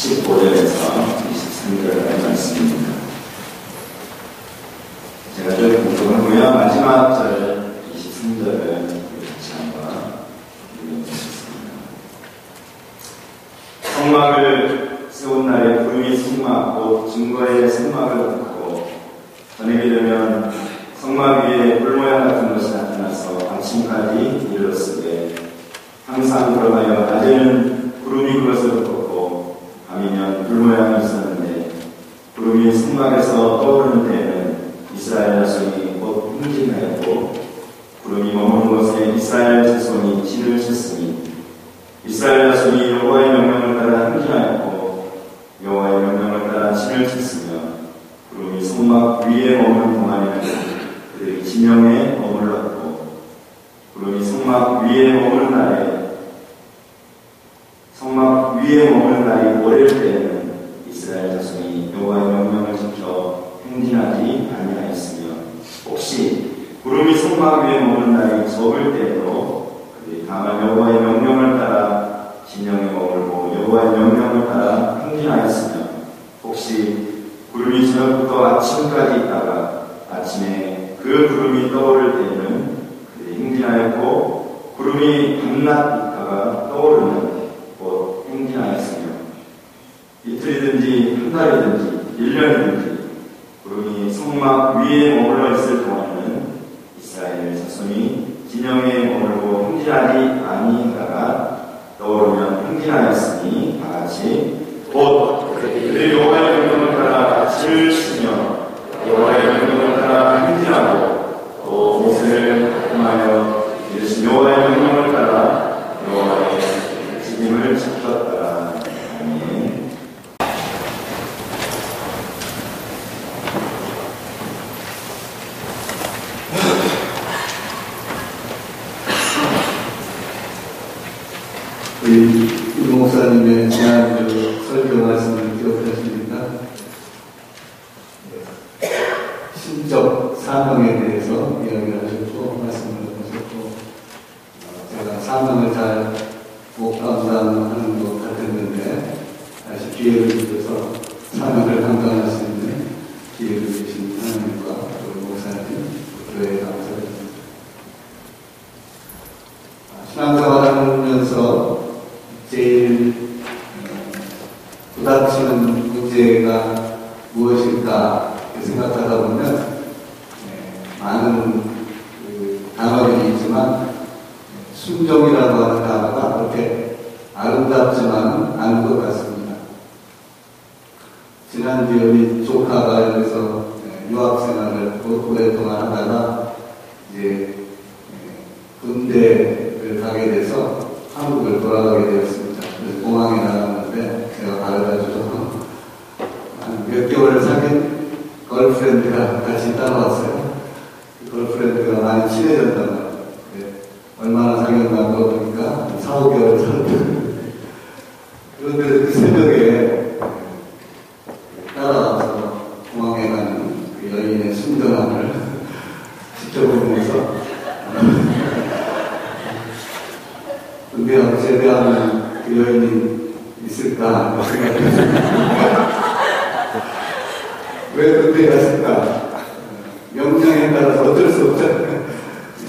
15절에서 23절의 말씀입니다. 제가 좀 공부하고요. 마지막 절 23절을 같이 한번 읽어보겠습니다. 성막을 세운 날에 구름이 성막 곧 증거의 성막을 덮고 저녁이 되면 성막 위에 불 모양 같은 것이 나타나서 아침까지 이르렀으되 항상 그러하여 낮에는 구름이 그것을 덮고 밤이면 불 모양이 있었는데 구름이 성막에서 떠오르는 때에는 이스라엘 자손이 곧 행진하였고 구름이 머무는 곳에 이스라엘 자손이 진을 쳤으니 이스라엘 자손이 여호와의 명령을 따라 행진하였고 여호와의 명령을 따라 진을 쳤으며 구름이 성막 위에 머무는 동안에는 그들이 진영에 머물렀고 구름이 성막 위에 머무는 날이 오래일 때에는 이스라엘 자손이 여호와의 명령을 지켜 행진하지 아니하였으며 혹시 구름이 성막 위에 머무는 날이 적을 때에도 그들이 다만 여호와의 명령을 따라 진영에 머물고 여호와의 명령을 따라 행진하였으며 혹시 구름이 저녁부터 아침까지 있다가 아침에 그 구름이 떠오를 때에는 그들이 행진하였고 구름이 밤낮 있다가 떠오르면 곧 행진하였으며 이틀이든지 한 달이든지 1년이든지 구름이 성막 위에 머물러 있을 동안에는 이스라엘 자손이 진영에 머물고 행진하지 아니하다가 떠오르면 행진하였으니 다같이 곧 그들이 여호와의 명령을 따라 진을 치며 여호와의 명령을 따라 행진하고 또 옷을 행하여 이르신 여호와의 명령을 따라 여호와의 지킴을 지켰더라. 아멘. 우리 유 목사님의 지난주 설교 말씀을 기억하십니까? 신적 사명에 대해서 이야기를 하셨고 말씀을 하셨고 제가 사명을 잘 못 감당하는 것 같았는데 다시 기회를 주셔서 사명을 감당할 수 있는 기회를 주신 하나님과 우리 목사님 교회에 감사드립니다. 신앙생활을 하면서 제일 부닥치는 문제가 무엇일까 생각하다 보면 많은 단어들이 있지만 순종이라고 하는 단어가 그렇게 아름답지만은 않은 것 같습니다. 지난주에 우리 조카가 여기서 유학생활을 오랫동안 하다가 이제 군대를 가게 돼서 한국을 돌아가게 되었습니다. 그래서 공항에 나갔는데 제가 가르쳐줘서 몇 개월 사귄 걸프렌드가 같이 따라왔어요. 그 걸프렌드가 많이 친해졌단 말이에요. 얼마나 사귀었나 물어보니까 4, 5개월 살았거든요. 그런데 그 새벽에 따라와서 공항에 가는 그 여인의 순전함을 지켜보면서 군대 가고 제대하는 그 여인이 있을까 생각했습니다. 왜 군대 갔을까? 명령에 따라서 어쩔 수 없잖아요.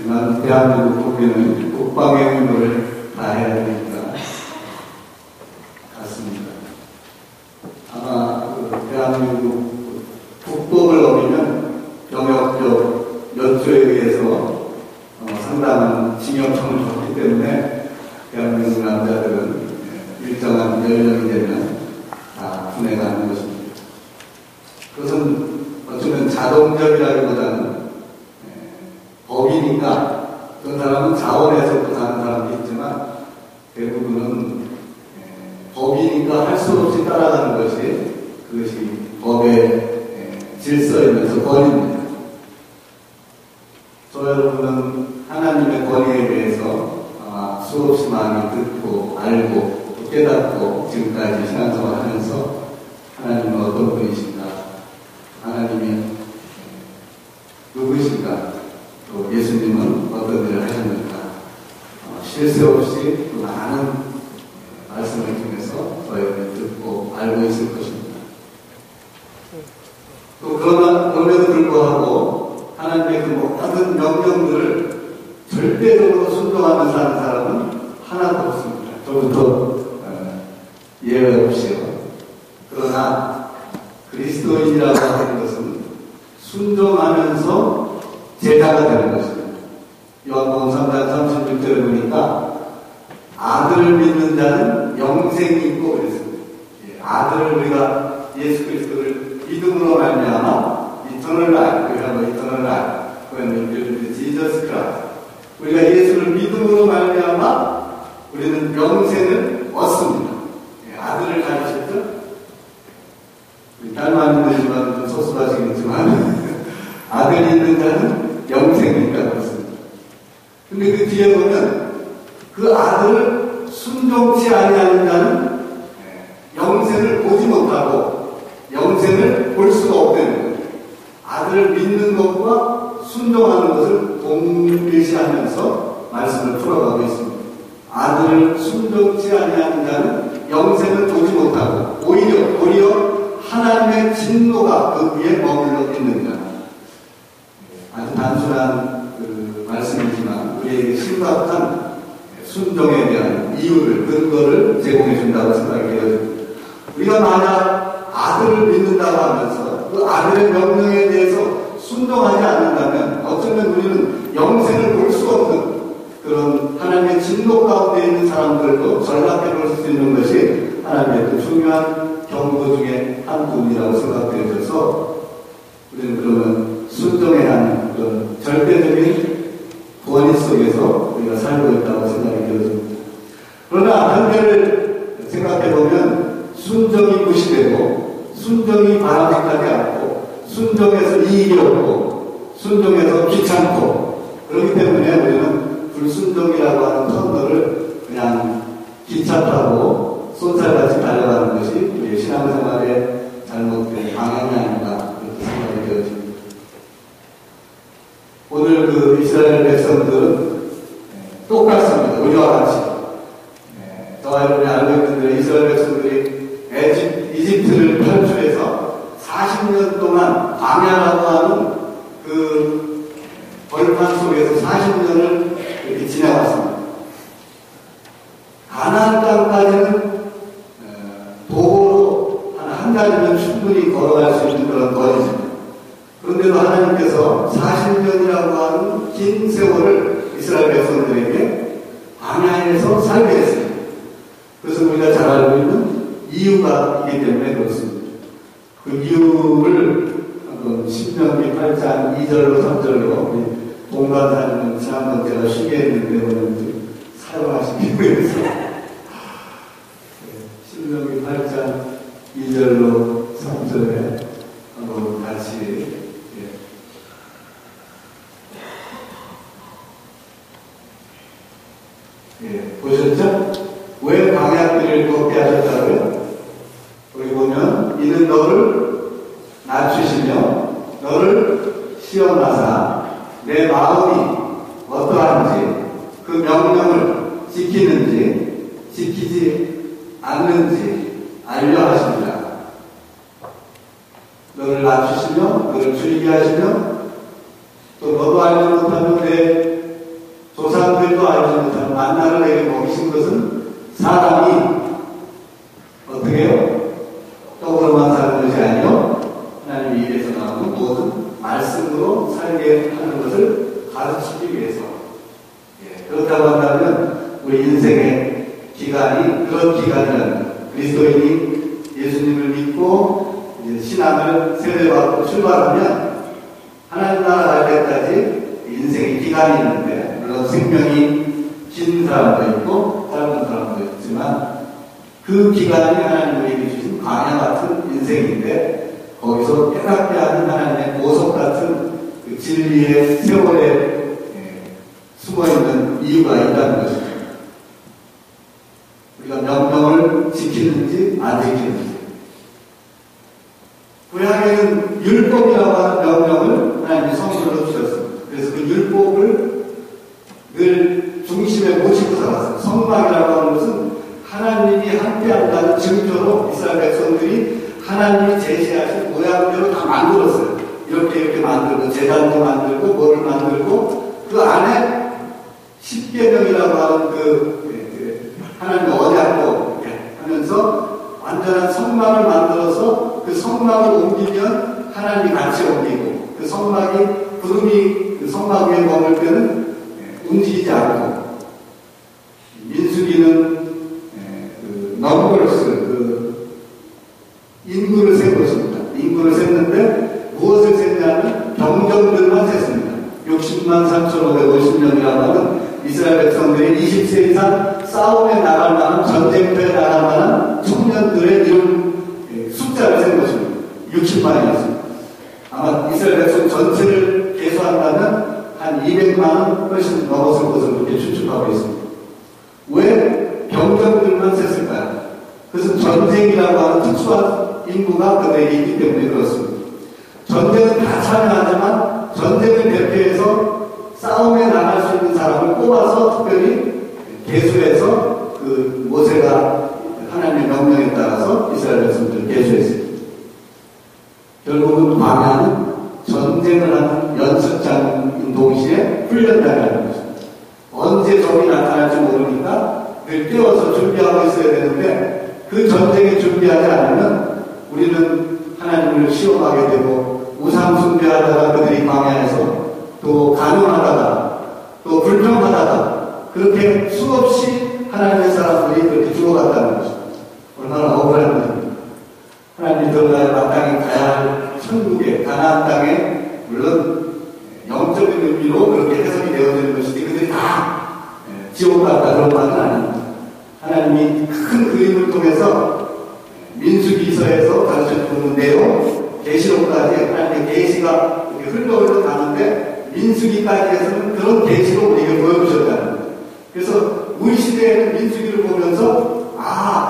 난 대한민국 국민은 국방의 의무를 다해야 되니까 같습니다. 아마 대한민국 국법을 어기면 병역적 연수에 의해서 상당한 징역형을 줬기 때문에 대한민국 남자들은 일정한 연령이 되면 다 군에가는 것입니다. 그것은 어쩌면 자동적이라기보다는 법이니까 어떤 사람은 자원해서 사는 사람도 있지만 대부분은 법이니까 할 수 없이 따라가는 것이 그것이 법의 질서이면서 권위입니다. 저 여러분은 하나님의 권위에 대해서 아마 수없이 많이 듣고 알고 또 깨닫고 지금까지 신앙생활 하면서 하나님은 어떤 분이신가, 하나님이 누구신가, 또 예수님은 어떤 일을 하셨는가 쉴 새 없이 또 많은 말씀을 통해서 저희를 듣고 알고 거부하고 하나님의 그 모든 명령들을 절대적으로 순종하며 사는 사람은 하나도 없습니다. 저부터 예외 없이요. 그러나 그리스도인이라고 하는 것은 순종하면서 제자가 되는 것입니다. 요한복음 3장 36절에 보니까 아들을 믿는 자는 영생이 있고 그랬습니다. 아들을 우리가 예수 그리스도를 믿음으로 말미암아 이터널 라이프, 이터널 라이프, 지저스 크라이스트. 우리가 예수를 믿음으로 말미암아 우리는 영생을 얻습니다. 아들을 가지셨죠? 딸만 있지만 좀 소수하시겠지만 아들이 있는 자는 영생이니까 그렇습니다. 근데 그 뒤에 보면 그 아들을 순종치 아니하는 자는 영생을 보지 못하고 영생을 볼 수가 없다는 거예요. 아들을 믿는 것과 순종하는 것을 동일시하면서 말씀을 풀어가고 있습니다. 아들을 순종치 아니하는 자는 영생을 보지 못하고 오히려 하나님의 진노가 그 위에 머물러 있는 자. 아주 단순한 그 말씀이지만 우리에게 심각한 순종에 대한 이유를, 근거를 제공해 준다고 생각이 되어집니다. 우리가 만약 아들을 믿는다고 하면서 그 아들의 명령에 대해서 순종하지 않는다면 어쩌면 우리는 영생을 볼 수 없는 그런 하나님의 진노 가운데 있는 사람들도 전락해 볼 수 있는 것이 하나님의 또 중요한 경고 중에 한 부분이라고 생각되어져서 우리는 그러면 순종에 대한 그런 절대적인 권위 속에서 우리가 살고 있다고 생각이 되어집니다. 그러나 한편을 생각해보면 순종이 무시되고 순종이 바람직하지 않고 순종에서 이익이 없고 순종에서 귀찮고 그렇기 때문에 우리는 불순종이라고 하는 터널을 그냥 기차 타고 쏜살같이 달려가는 것이 우리의 신앙생활의 잘못된 방향이 아닌가 그렇게 생각이 되어집니다. 오늘 그 이스라엘 백성들은 똑같습니다. 우리와 같이. 저와 여러분이 알고 있는데 이스라엘 백성들이 이집트를 탈출해서 40년 동안 광야라고 하는 그 벌판 속에서 40년을 이렇게 지나갔습니다. 가나안 땅까지는 도보로 한 달이면 충분히 걸어갈 수 있는 그런 거리입니다. 그런데도 하나님께서 40년이라고 하는 긴 세월을 이스라엘 백성들에게 광야에서 살게 했습니다. 그래서 우리가 잘 알고 있는 이유가 있기 때문에 그렇습니다. 그 이유를 한번 신명기 8장 2절로 3절로 동반사님은 지난번 제가 쉬게 했는데 오늘 사용하시기 위해서 신명기 8장 2절로 3절에 한번 같이 보셨죠? 왜 광야길을 걷게 하셨다고요? 여기 보면 이는 너를 낮추시며 너를 시험하사 내 마음이 어떠한지 그 명령을 지키는지 지키지 않는지 알려 하십니다. 너를 낮추시며 너를 줄이게 하시며 또 너도 알지 못하면 내 조상들도 알지 못하는 만나를 내게 먹이신 것은 사람이 어떻게 해요? 떡으로만 사는 것이 아니요 하나님 입에서 나오는 모든 말씀으로 살게 하는 것을 가르치기 위해서. 그렇다고 한다면 우리 인생의 기간이 그런 기간이라는 그리스도인이 예수님을 믿고 신앙을 세례받고 출발하면 하나님 나라 갈 때까지 인생의 기간이 있는데 물론 생명이 긴 사람도 있고 짧은 사람도 있지만 그 기간이 하나님 우리에게 주신 광야 같은 인생인데 거기서 깨닫게 하는 하나님의 보석 같은 그 진리의 세월에 숨어있는 이유가 있다는 것입니다. 우리가 명령을 지키는지 안 지키는지. 구약에는 율법이라고 하는 명령을 하나님이 성경으로 주셨습니다. 그래서 그 율법을 늘 중심에 모시고 살았어요. 성막이라고 하는 것은 하나님이 함께한다는 증표로 이스라엘 백성들이 하나님이 제시하신 모양대로 다 만들었어요. 이렇게 만들고 재단도 만들고 뭐를 만들고 그 안에 십계명이라고 하는 하나님 언약도 하면서 완전한 성막을 만들어서 그 성막을 옮기면 하나님이 같이 옮기고 그 성막이 구름이 그 성막 위에 머물 때는 움직이지 않고 민수기는 넘버스 인구를 센 것입니다. 인구를 셌는데 무엇을 셌냐면 병정들만 셌습니다. 60만 3,550명이라는 이스라엘 백성들이 20세 이상 싸움에 나갈 만한 전쟁터에 나갈 만한 청년들의 이름 숫자를 센 것입니다. 60만이었습니다. 아마 이스라엘 백성 전체를 계수한다면 한 200만은 훨씬 넘었을 것으로 그렇게 추측하고 있습니다. 왜 병정들만 셌을까요? 그것은 전쟁이라고 하는 특수한 인구가 그들에게 있기 때문에 그렇습니다. 전쟁은 다 참여하지만 전쟁을 대표해서 싸움에 나갈 수 있는 사람을 뽑아서 특별히 계수해서 그 모세가 하나님의 명령에 따라서 이스라엘 백성들을 계수했습니다. 결국은 광야는 전쟁을 하는 연습장인 동시에 훈련장이라는 것입니다. 언제 적이 나타날지 모르니까 늘 깨워서 준비하고 있어야 되는데 그 전쟁에 준비하지 않으면 우리는 하나님을 시험하게 되고 우상 숭배하다가 그들이 광야에서 또 간음하다가 또 불평하다가 그렇게 수없이 하나님의 사람들이 그렇게 죽어갔다는 것입니다. 얼마나 억울한 것입니까? 하나님이 들어가야 마땅히 가야 할 천국에 가나안 땅에 물론 영적인 의미로 그렇게 해석이 되어지는 것이지 그들이 다 지옥 갔다 그런 말은 아닙니다. 하나님이 큰 그림을 통해서 민수기서에서 가르쳐주는 내용 계시록까지 하나님의 계시가 이렇게 흘러 가는데 민수기까지에서는 그런 계시로 우리에게 보여주셨다는 거예요. 그래서 우리 시대에는 민수기를 보면서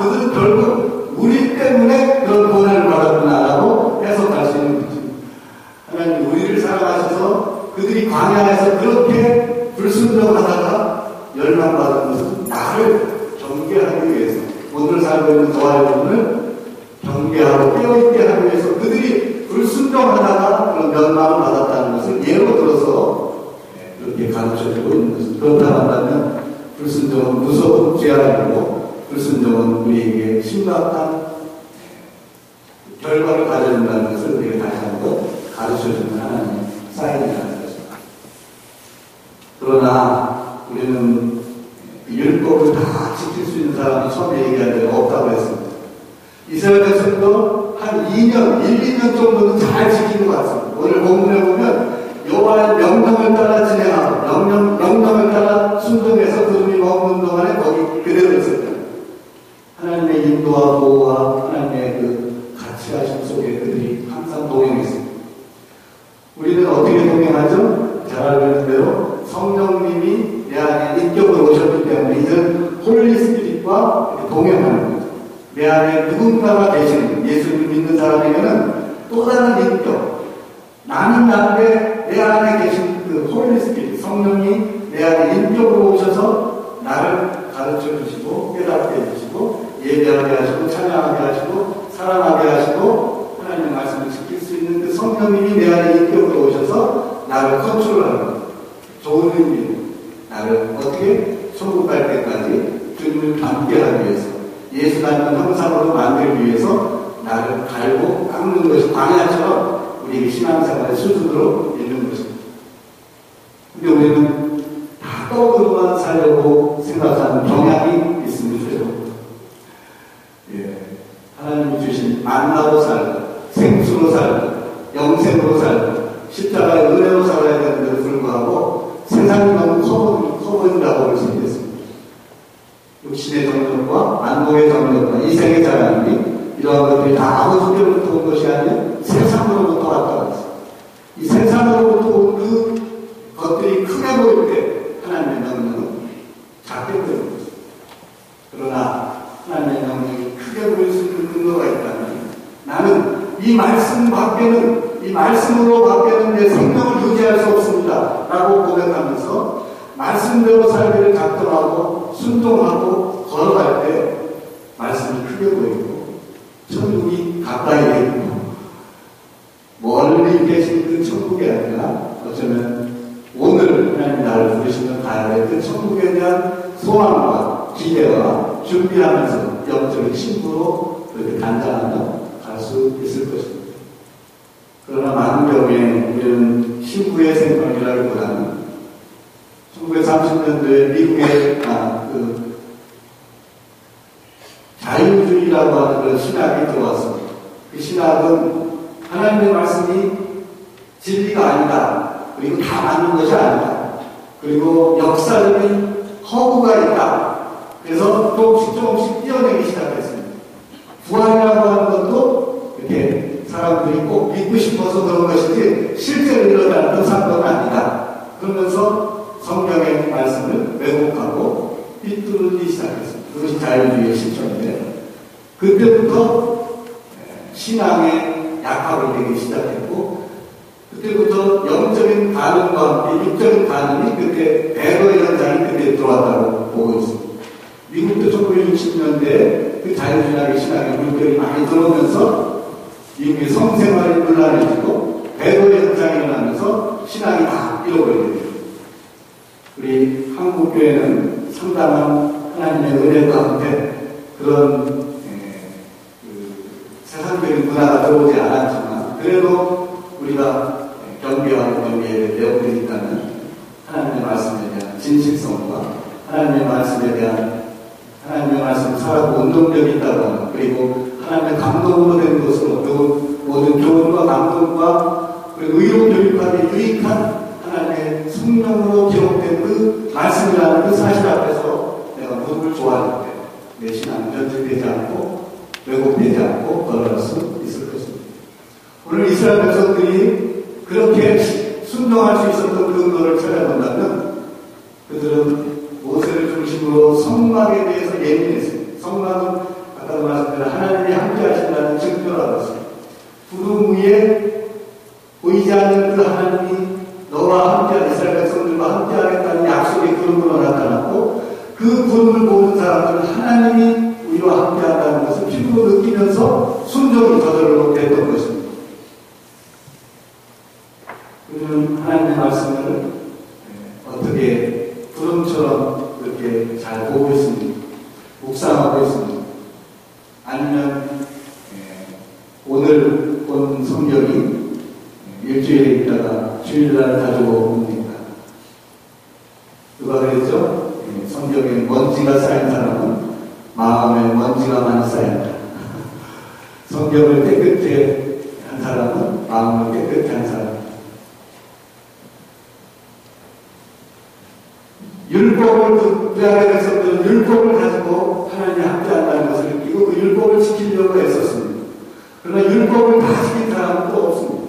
그들은 결국 우리 때문에 그런 고난을 받았구나라고 해석할 수 있는 거죠. 하나님 우리를 사랑하셔서 그들이 광야에서 그렇게 불순종하다가 멸망받은 것은 나를 경계하기 위해서 오늘 살고 있는 저와 여러분을 경계하고 깨어있게 하기 위해서 그들이 불순종하다가 그런 멸망을 받았다는 것을 예로 들어서 그렇게 가르쳐주고 있는 것입니다. 그렇다고 한다면 불순종은 무서운 죄악이고 불순종은 우리에게 심각한 결과를 가져준다는 것을 우리가 다시 한번 가르쳐주는 하나님의 사인이라는 것입니다. 그러나 우리는 율법을 다 지킬 수 있는 사람이 처음에 얘기한 적이 없다고 했습니다. 이스라엘 백성도 한 2년, 1, 2년 정도는 잘 지키는 것 같습니다. 오늘 본문에 보면 여호와의 명령을 따라 진행하고 명령을 따라 순종해서 그들이 먹는 동안에 거기 그대로 있었다. 하나님의 인도와 보호와 하나님의 그 같이 하심 속에 그들이 항상 동행했습니다. 우리는 어떻게 동행하죠? 잘 알고 있는 대로 성령님이 내 안에 인격으로 오셨기 때문에 이제는 홀리 스피릿과 동행하는 거죠. 내 안에 누군가가 계시는 예수를 믿는 사람에게는 또 다른 인격 나는 나인데 내 안에 계신 그 홀리 스피릿 성령이 내 안에 인격으로 오셔서 나를 가르쳐 주시고 깨닫게 해주시고 예배하게 하시고 찬양하게 하시고 사랑하게 하시고 하나님의 말씀을 지킬 수 있는 그 성령님이 내 안에 인격으로 오셔서 나를 컨트롤하는 거예요. 좋은 의미로 나를 어떻게 천국 갈 때까지 주님을 닮게 하기 위해서 예수 닮은 형상으로 만들기 위해서 나를 갈고 깎는 것이 광야처럼 우리에게 신앙생활의 수준으로 있는 것입니다. 근데 우리는 다 떡으로만 살려고 생각하는 경향이 있습니다. 하나님이 주신 만나로 살고 생수로 살고 영생으로 살고 십자가의 은혜로 살아야 되는데도 불구하고 세상이 너무 커보인다고 볼 수 있겠습니다. 육신의 정력과 만복의 정력과 이생의 자랑이 이러한 것들이 다 아버지께로부터 온 것이 아니라 세상으로부터 왔다고 했습니다. 이 세상으로부터 온 그 것들이 크게 보일 때 하나님의 명령은 작게 보이는 것입니다. 그러나 하나님의 명령이 크게 보일 수 있는 근거가 있다면 나는 이 말씀 밖에는 이 말씀으로 밖에는 내 생명을 유지할 수 없습니다 라고 고백하면서 말씀대로 살기를 작정하고 순종하고 걸어갈 때 말씀이 크게 보이고 천국이 가까이 있고 멀리 계신 그 천국이 아니라 어쩌면 오늘 하나님 나를 부르시는 가야 될 그 천국에 대한 소망과 기대와 준비하면서 영적인 신부로 그렇게 단장하며 갈 수 있을 것입니다. 그러나 많은 경우에 우리는 신부의 생각이라기보다는 1930년도에 미국의 자유주의라고 하는 그런 신학이 들어왔습니다. 그 신학은 하나님의 말씀이 진리가 아니다. 그리고 다 맞는 것이 아니다. 그리고 역사적인 허구가 있다. 그래서 조금씩 띄어내기 시작했습니다. 부활이라고 하는 것도 이렇게 사람들이 꼭 믿고 싶어서 그런 것이지 실제로 일어나는 사건은 아니다. 그러면서 성경의 말씀을 왜곡하고 삐뚤기 시작했습니다. 그것이 자유주의의 실천인데 그때부터 신앙의 약화가 되기 시작했고 그때부터 영적인 가능과 함께 육적인 가능이 그때 배거 현상이 그때 들어왔다고 보고 있습니다. 미국도 1960년대에 그 자유주의 신앙의 물결이 많이 들어오면서 미국의 성생활이 불안해지고 배거 현상이 일어나면서 신앙이 다 잃어버리게 됩니다. 우리 한국교회는 상당한 하나님의 은혜 가운데 그런 세상적인 문화가 들어오지 않았지만 그래도 우리가 경배하고 경배를 내어드린다는 하나님의 말씀에 대한 진실성과 하나님의 말씀에 대한 하나님의 말씀 살아고 운동력이 있다고 하는 그리고 하나님의 감동으로 된 것으로 모든 교훈과 감동과 그리고 의로 교육하기 유익한 하나님의 성령으로 기록된 그 말씀이라는 그 사실 앞에서 내가 무엇을 좋아할 때 내 신앙은 변질되지 않고 왜곡되지 않고 걸어갈 수 있을 것입니다. 오늘 이스라엘 백성들이 그렇게 순종할 수 있었던 근거를 찾아본다면 그들은 모세를 중심으로 성막에 대해서 예민했습니다. 성막은 아까도 말씀드린 하나님이 함께 하신다는 증표라고 했습니다. 구름 위에 보이지 않는 그 하나님이 너와 함께 이스라엘 백성들과 함께 하겠다는 약속의 구름으로 나타났고 그 구름을 보는 사람들은 하나님이 우리와 함께 한다는 것을 피부로 느끼면서 순종이 저절로 됐던 것입니다. 우리는 하나님의 말씀을 어떻게 구름처럼 그렇게 잘 보고 있습니다. 묵상하고 있습니다. 아니면 오늘 본 성경이 일주일에 있다가 주일날 가지고 옵니까? 누가 그랬죠? 성경에 먼지가 쌓인 사람은 마음에 먼지가 많이 쌓인다. 성경을 깨끗해 한 사람은 마음을 깨끗해 한 사람. 율법을 구약의 백성들은 율법을 가지고 하나님이 함께한다는 것을 느끼고 그 율법을 지키려고 애썼습니다. 그러나 율법을 다 지킨 사람은 또 없습니다.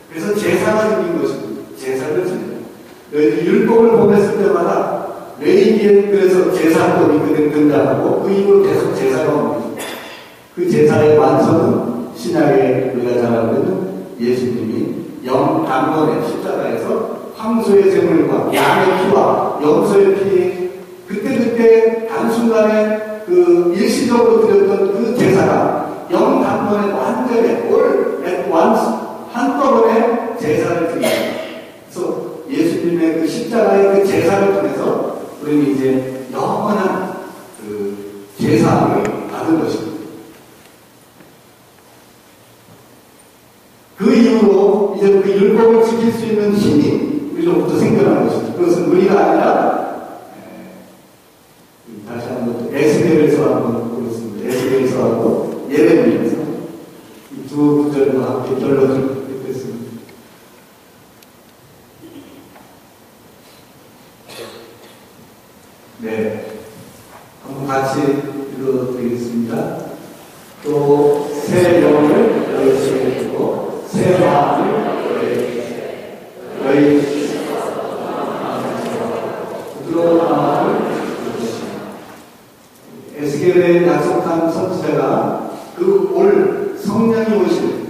그래서 제사가 생긴 것입니다. 제사를 지냅니다. 율법을 보냈을 때마다 레위기에 그래서 제사법이 그대로 등장하고 그 이후로 계속 제사가 옵니다. 그 제사의 완성은 신약에 우리가 잘 알고 있는 예수님이 영단번에 십자가에서 황소의 제물과 양의 피와 염소의 피 그때 한순간에 그 일시적으로 드렸던 그 제사가 영단번에 완전히 한꺼번에 제사를 드립니다. 그래서 예수님의 그 십자가의 그 제사를 통해서 우리는 이제 영원한 그 제사를 받은 것입니다. 그 이후로 이제 그 율법을 지킬 수 있는 힘이 우리로부터 생겨난 것입니다. 그것은 우리가 아니라 다시 한번 에스겔에서 한번 보겠습니다. 에스겔에서하고 예레미야에서 이 두 구절과 함께 결론을 맺겠습니다. 네, 한번 같이 읽어드리겠습니다. 또 새 영을 너희에게 주고 새 마음을 너희에게 너희 부드러운 마음을 주시고 에스겔에 약속한 선지자가 그 올 성령이 오신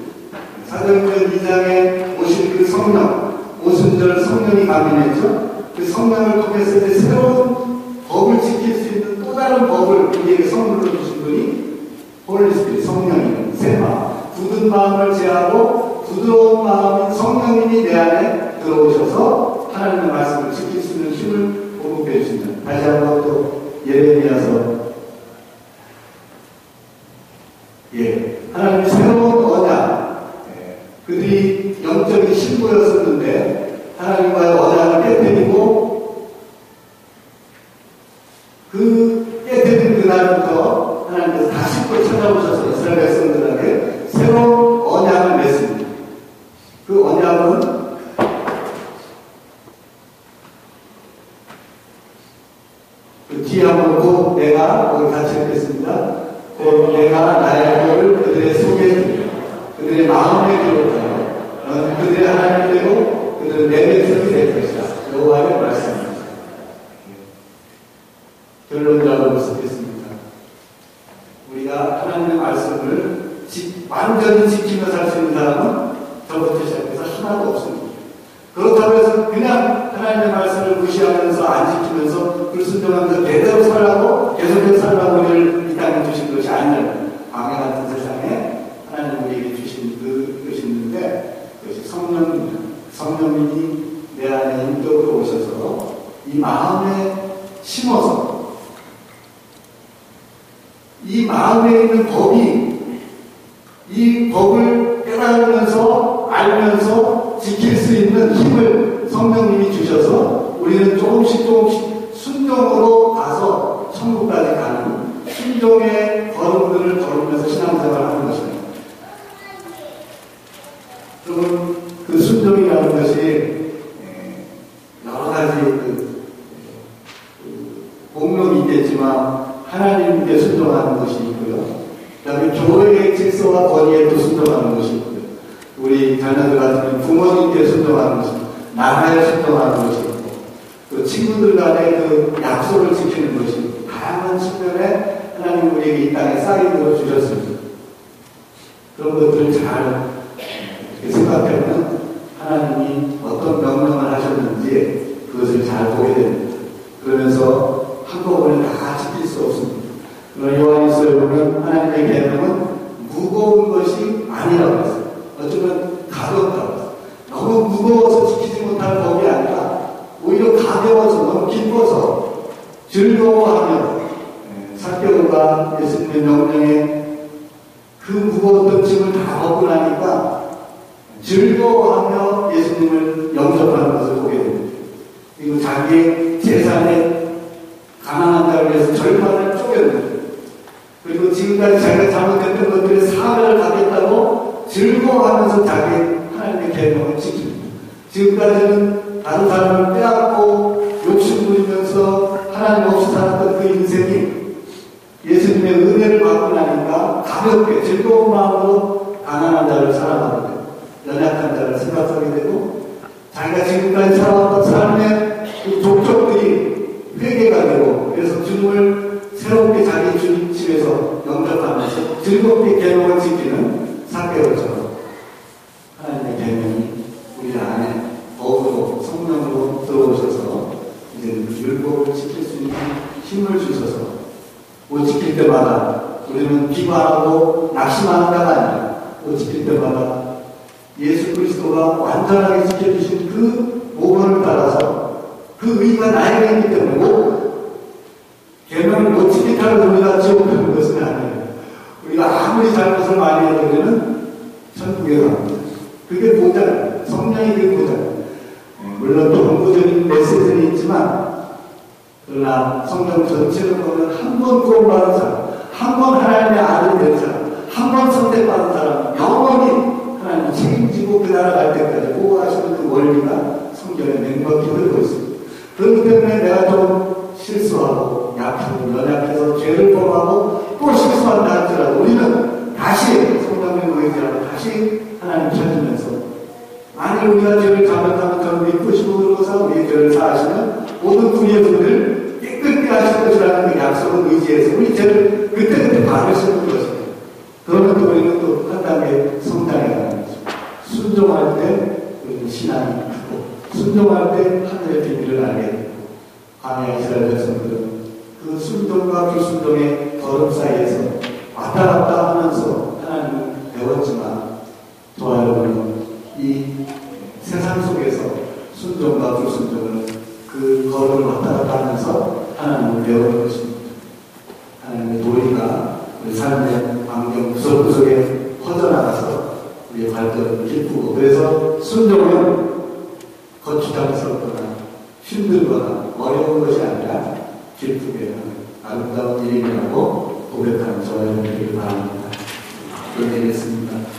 사도행전 2장에 오신 그 성령 오순절 성령이 감인했죠. 그 성령을 통해서 이제 새로운 법을 지킬 수 있는 또 다른 법을 우리에게 선물로 주신 분이 홀리스피릿 성령이에요. 새 마음, 굳은 마음을 제하고 부드러운 마음인 성령님이 내 안에 들어오셔서 하나님의 말씀을 지킬 수 있는 힘을 보급해 주신다. 다시 한번 또 예레미야서 하나님의 새로운 언약, 그들이 영적인 신부였었는데 하나님과의 언약을 깨뜨리고 그 깨뜨린 그날부터 하나님께서 다시 또 찾아오셔서 이스라엘 백성들에게 새로운 언약을 맺습니다. 그 언약은 그 뒤에 한번 곧 내가 거기 같이 읽겠습니다. 곧 내가 나의 법을 그들의 속에 두며 그들의 마음에 들었다. 그들의 하나님이 되고 그들은 내 백성이 될 것이다. 여호와의 말씀입니다. 결론적으로 쓰겠습니다. 우리가 하나님의 말씀을 완전히 지키며 살 수 있는 사람은 저부터 시작해서 하나도 없습니다. 그렇다고 해서 그냥 하나님의 말씀을 무시하면서 안 지키면서 불순종하면서 대대로 살라고 계속해서 살라고 우리를 이 땅에 주신 것이 아니라 광야 같은 세상에 하나님 우리에게 주신 그것이 있는데 그것이 성령입니다. 성령님이 내 안에 인격으로 오셔서 이 마음에 심어서 이 마음에 있는 법이 이 법을 깨달으면서 알면서 지킬 수 있는 힘을 성령님이 주셔서 우리는 조금씩 순종으로 가서 천국까지 가는 순종의 걸음들을 걸으면서 신앙생활을 하는 것입니다. 그러면 그 순종이라는 것이 여러 가지 공명이 있겠지만 하나님께 순종하는 것이 있고요. 그 다음에 교회의 질서와 권위에 또 순종하는 것이 있고요. 우리 자녀들 같은 경우는 부모님께 순종하는 것이 있고 나라에 순종하는 것이 있고 또 친구들 간의 그 약속을 지키는 것이 있고 다양한 측면에 하나님 우리에게 이 땅에 쌓이도록 주셨습니다. 그런 것들을 잘 생각해보면 하나님이 어떤 명령을 하셨는지 그것을 잘 보게 됩니다. 그러면서 한꺼번에 다 지킬 수 없습니다. 그러나 요한일서에 보면 하나님의 계명은 무거운 것이 아니라고 했어요. 어쩌면 가볍다고 했어요. 너무 무거워서 지키지 못할 법이 아니라 오히려 가벼워서 너무 기뻐서 즐거워하며 사개오가 예수님의 명령에 그 무거웠던 짐을 다 벗고 나니까 즐거워하며 예수님을 영접하는 것을 보게 됩니다. 그리고 자기의 재산에 가난한 자를 위해서 절반을 쪼개는 그리고 지금까지 자기가 잘못했던 것들의 사과를 가겠다고 즐거워하면서 자기 하나님의 계명을 지킵니다. 지금까지는 다른 사람을 빼앗고 욕심 부리면서 하나님 없이 살았던 그 인생이 예수님의 은혜를 받고 나니까 가볍게 즐거운 마음으로 가난한 자를 사랑하게 되고 연약한 자를 생각하게 되고 자기가 지금까지 살아왔던 삶의 그 족적들이 회개가 되고 그래서 주님을 새롭게 자기 주님 집에서 영접하면서 즐겁게 계명을 지키는 사개오처럼 하나님의 계명이 우리 안에 더욱더 성령으로 들어오셔서 이제 율법을 지킬 수 있는 힘을 주셔서 못 지킬 때마다 우리는 비관하고 낙심하는 자가 아니라 못 지킬 때마다 예수 그리스도가 완전하게 지켜주신 그 모범을 따라서 그 의가 나에게 있기 때문에 계명을 못 지키다고 우리가 지옥 가는 것은 아니에요. 우리가 아무리 잘못을 많이 해도 우리는 천국에 갑니다. 그게 보장이에요. 성령이 그게 보장이에요. 물론 또 정보적인 메시지는 있지만 그러나 성경 전체를 보면 한 번 구원받은 사람, 한 번 하나님의 아들이 된 사람, 한 번 선택받은 사람 영원히 하나님이 책임지고 그 나라 갈 때까지 보호하시는 그 원리가 성경에 맹목히 흐르고 있습니다. 그렇기 때문에 내가 좀 실수하고 약하고 연약해서 죄를 범하고 또 실수한다 할지라도 우리는 다시 성령님 의지하고 다시 하나님 찾으면서 만일 우리가 죄를 감당하면 저는 믿으시고 그러고서 우리의 죄를 사하시면 모든 우리의 죄를 깨끗게 하실 것이라는 그 약속을 의지해서 우리 죄를 그때그때 받으시는 것입니다. 그러면 또 우리는 또 한 단계 성장해 가는 거죠. 순종할 때 우리는 신앙이 크고 순종할 때 하늘의 비밀을 알게 되고 광야 이스라엘 백성들은 그 순종과 불순종의 걸음 사이에서 왔다 갔다 하면서 하나님을 배웠지만 저와 여러분은 이 세상 속에서 순종과 불순종을 그 걸음을 왔다 갔다 하면서 하나님을 배우는 것입니다. 하나님의 도리가 우리 삶의 환경 구석구석에 퍼져나가서 우리의 발전을 기쁘고, 그래서 순종은 거추장스럽거나 힘들거나 어려운 것이 아니라 기쁘게 아름다운 일이라고 고백하는 저와 여러분들을 바랍니다. 그렇게 되겠습니다.